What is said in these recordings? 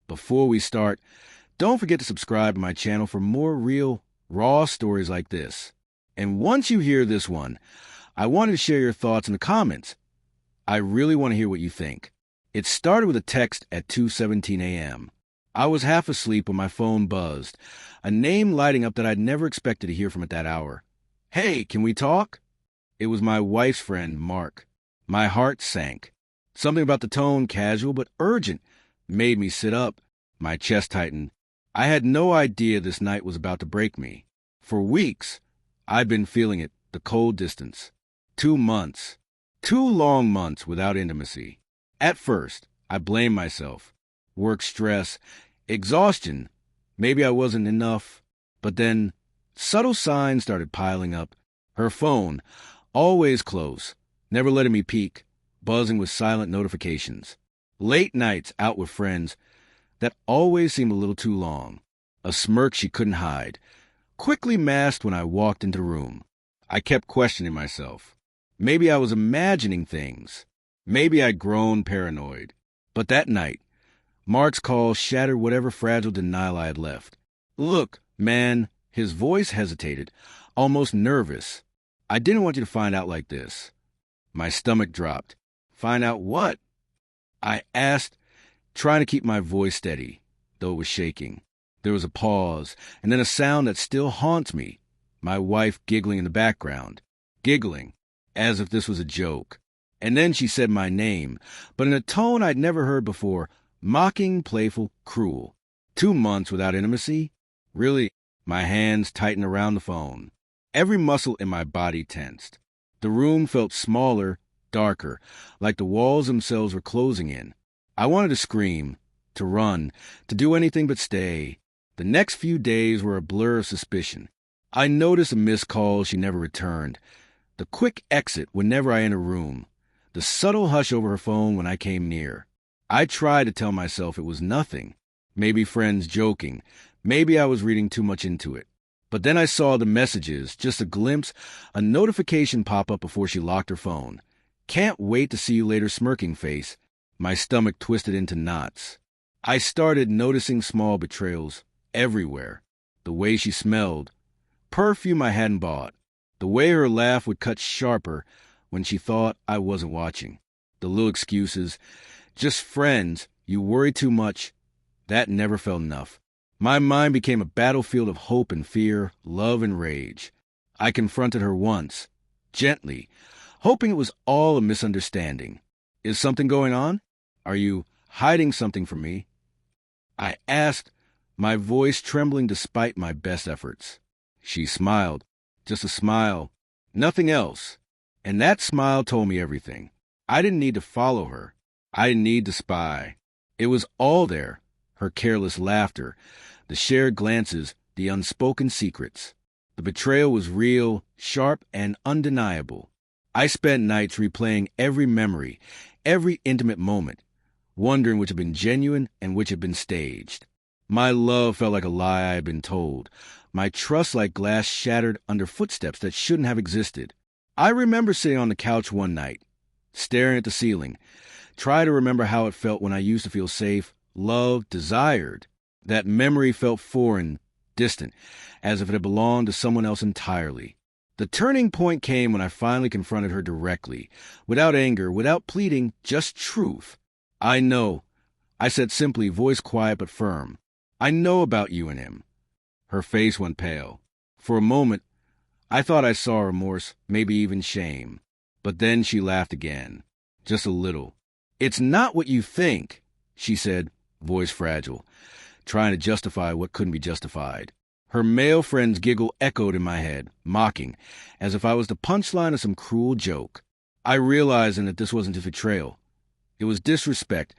Before we start, don't forget to subscribe to my channel for more real, raw stories like this. And once you hear this one, I wanted to share your thoughts in the comments. I really want to hear what you think. It started with a text at 2:17 a.m. I was half asleep when my phone buzzed, a name lighting up that I'd never expected to hear from at that hour. "Hey, can we talk?" It was my wife's friend, Mark. My heart sank. Something about the tone, casual but urgent, made me sit up. My chest tightened. I had no idea this night was about to break me. For weeks, I'd been feeling it, the cold distance. 2 months. 2 long months without intimacy. At first, I blamed myself. Work stress, exhaustion. Maybe I wasn't enough. But then, subtle signs started piling up. Her phone, always close, never letting me peek, buzzing with silent notifications. Late nights out with friends that always seemed a little too long. A smirk she couldn't hide, quickly masked when I walked into the room. I kept questioning myself. Maybe I was imagining things. Maybe I'd grown paranoid. But that night, Mark's call shattered whatever fragile denial I had left. "Look, man," his voice hesitated, almost nervous. "I didn't want you to find out like this." My stomach dropped. "Find out what?" I asked, trying to keep my voice steady, though it was shaking. There was a pause, and then a sound that still haunts me. My wife giggling in the background. Giggling, as if this was a joke. And then she said my name, but in a tone I'd never heard before, mocking, playful, cruel. 2 months without intimacy? Really? My hands tightened around the phone. Every muscle in my body tensed. The room felt smaller, darker, like the walls themselves were closing in. I wanted to scream, to run, to do anything but stay. The next few days were a blur of suspicion. I noticed a missed call she never returned, the quick exit whenever I entered a room, the subtle hush over her phone when I came near. I tried to tell myself it was nothing, maybe friends joking, maybe I was reading too much into it. But then I saw the messages, just a glimpse, a notification pop up before she locked her phone. "Can't wait to see you later," smirking face. My stomach twisted into knots. I started noticing small betrayals everywhere. The way she smelled, perfume I hadn't bought. The way her laugh would cut sharper when she thought I wasn't watching. The little excuses, "Just friends, you worry too much," that never felt enough. My mind became a battlefield of hope and fear, love and rage. I confronted her once, gently, hoping it was all a misunderstanding. "Is something going on? Are you hiding something from me?" I asked, my voice trembling despite my best efforts. She smiled, just a smile, nothing else. And that smile told me everything. I didn't need to follow her. I didn't need to spy. It was all there, her careless laughter, the shared glances, the unspoken secrets. The betrayal was real, sharp, and undeniable. I spent nights replaying every memory, every intimate moment, wondering which had been genuine and which had been staged. My love felt like a lie I had been told, my trust like glass shattered under footsteps that shouldn't have existed. I remember sitting on the couch one night, staring at the ceiling, trying to remember how it felt when I used to feel safe, loved, desired. That memory felt foreign, distant, as if it had belonged to someone else entirely. The turning point came when I finally confronted her directly, without anger, without pleading, just truth. "I know," I said simply, voice quiet but firm. "I know about you and him." Her face went pale. For a moment, I thought I saw remorse, maybe even shame. But then she laughed again, just a little. "It's not what you think," she said, voice fragile, trying to justify what couldn't be justified. Her male friend's giggle echoed in my head, mocking, as if I was the punchline of some cruel joke. I realized then that this wasn't just betrayal. It was disrespect,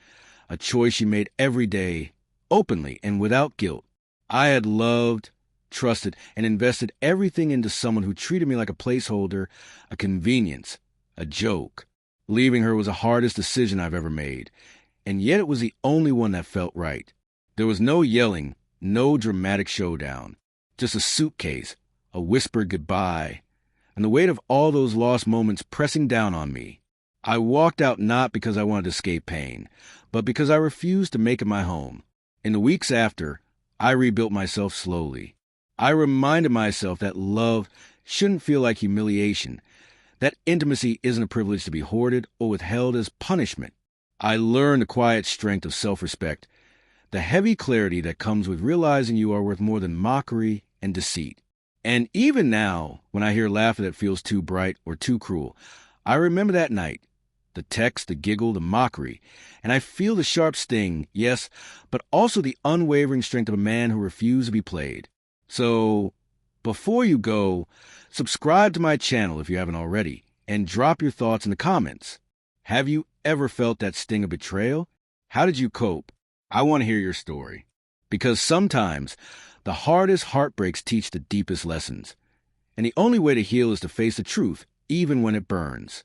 a choice she made every day, openly and without guilt. I had loved, trusted, and invested everything into someone who treated me like a placeholder, a convenience, a joke. Leaving her was the hardest decision I've ever made, and yet it was the only one that felt right. There was no yelling, no dramatic showdown, just a suitcase, a whispered goodbye, and the weight of all those lost moments pressing down on me. I walked out not because I wanted to escape pain, but because I refused to make it my home. In the weeks after, I rebuilt myself slowly. I reminded myself that love shouldn't feel like humiliation, that intimacy isn't a privilege to be hoarded or withheld as punishment. I learned the quiet strength of self-respect, the heavy clarity that comes with realizing you are worth more than mockery and deceit. And even now, when I hear laughter that feels too bright or too cruel, I remember that night, the text, the giggle, the mockery, and I feel the sharp sting, yes, but also the unwavering strength of a man who refused to be played. So, before you go, subscribe to my channel if you haven't already, and drop your thoughts in the comments. Have you ever felt that sting of betrayal? How did you cope? I want to hear your story. Because sometimes, the hardest heartbreaks teach the deepest lessons. And the only way to heal is to face the truth, even when it burns.